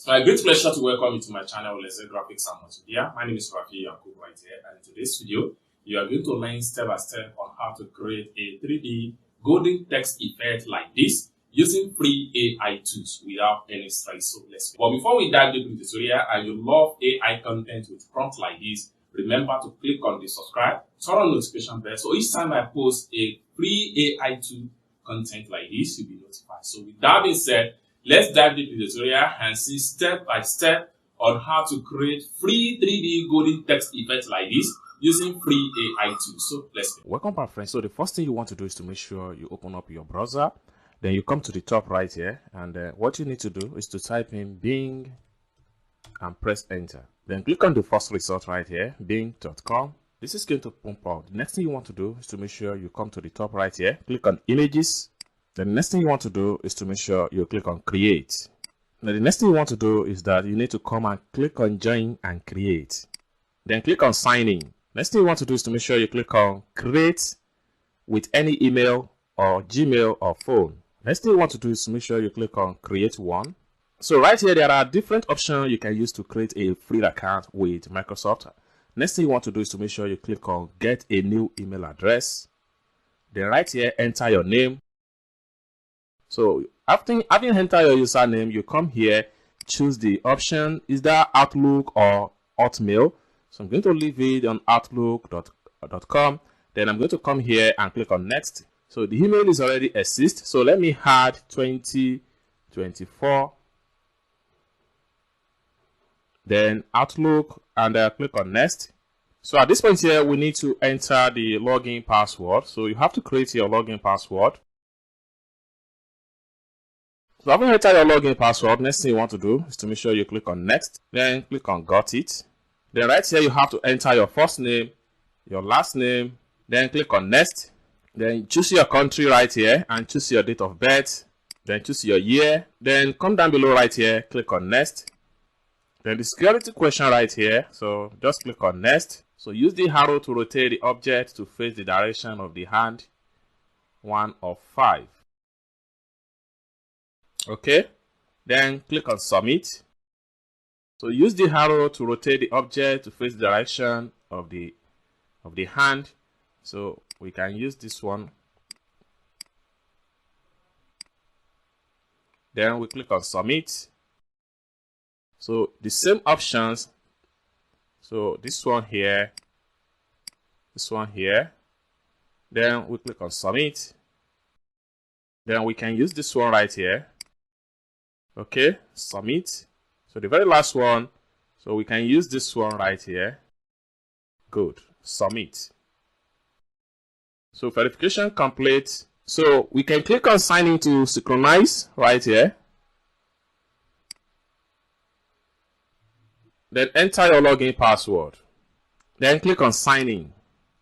It's my great pleasure to welcome you to my channel, Let's Say Graphics and Multimedia. My name is Rafi Yakub right here, and in today's video, you are going to learn step by step on how to create a 3D golden text effect like this using free AI tools without any stress. So let's go. But before we dive into the tutorial and you love AI content with prompts like this, remember to click on the subscribe, turn on notification bell, so each time I post a free AI tool content like this, you'll be notified. So with that being said, let's dive into the tutorial and see step by step on how to create free 3D golden text effects like this using free AI tools. So let's go. Welcome back, friends. So the first thing you want to do is to make sure you open up your browser. Then you come to the top right here, and what you need to do is to type in Bing and press enter. Then click on the first result right here, bing.com. This is going to pump out. The next thing you want to do is to make sure you come to the top right here, click on images. Then the next thing you want to do is to make sure you click on create. Now the next thing you want to do is that you need to come and click on join and create. Then click on sign in. Next thing you want to do is to make sure you click on create with any email or Gmail or phone. Next thing you want to do is to make sure you click on create one. So right here, there are different options you can use to create a free account with Microsoft. Next thing you want to do is to make sure you click on get a new email address. Then right here, enter your name. So after having entered your username, you come here, choose the option, is that Outlook or Hotmail? So I'm going to leave it on outlook.com. Then I'm going to come here and click on next. So the email is already exist. So let me add 2024. Then Outlook, and click on next. So at this point here, we need to enter the login password. So you have to create your login password. So having entered your login password, next thing you want to do is to make sure you click on next, then click on got it. Then right here, you have to enter your first name, your last name, then click on next. Then choose your country right here and choose your date of birth. Then choose your year. Then come down below right here, click on next. Then the security question right here, so just click on next. So use the arrow to rotate the object to face the direction of the hand, 1 of 5. Okay, then click on submit. So use the arrow to rotate the object to face the direction of the hand. So we can use this one. Then we click on submit. So the same options. So this one here, this one here. Then we click on submit. Then we can use this one right here. Okay, submit. So the very last one, so we can use this one right here. Good, submit. So verification complete. So we can click on sign in to synchronize right here. Then enter your login password. Then click on sign in.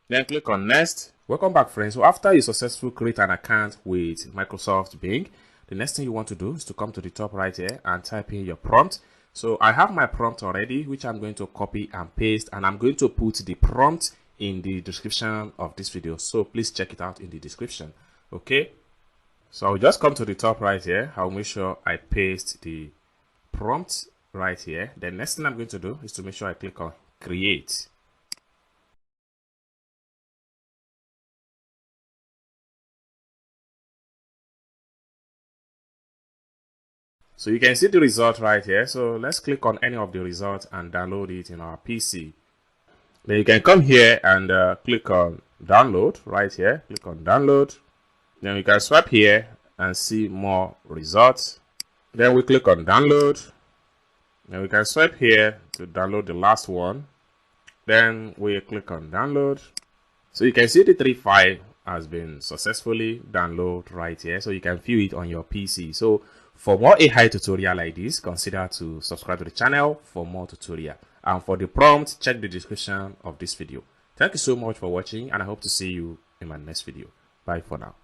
Then click on next. Welcome back, friends. So after you successfully create an account with Microsoft Bing, the next thing you want to do is to come to the top right here and type in your prompt. So I have my prompt already, which I'm going to copy and paste, and I'm going to put the prompt in the description of this video. So please check it out in the description. Okay. So I'll just come to the top right here. I'll make sure I paste the prompt right here. The next thing I'm going to do is to make sure I click on create. So you can see the result right here. So let's click on any of the results and download it in our PC. Then you can come here and click on download right here. Click on download. Then we can swipe here and see more results. Then we click on download. Then we can swipe here to download the last one. Then we click on download. So you can see the 3 file has been successfully downloaded right here. So you can view it on your PC. So for more AI tutorial like this, consider to subscribe to the channel for more tutorial. And for the prompt, check the description of this video. Thank you so much for watching, and I hope to see you in my next video. Bye for now.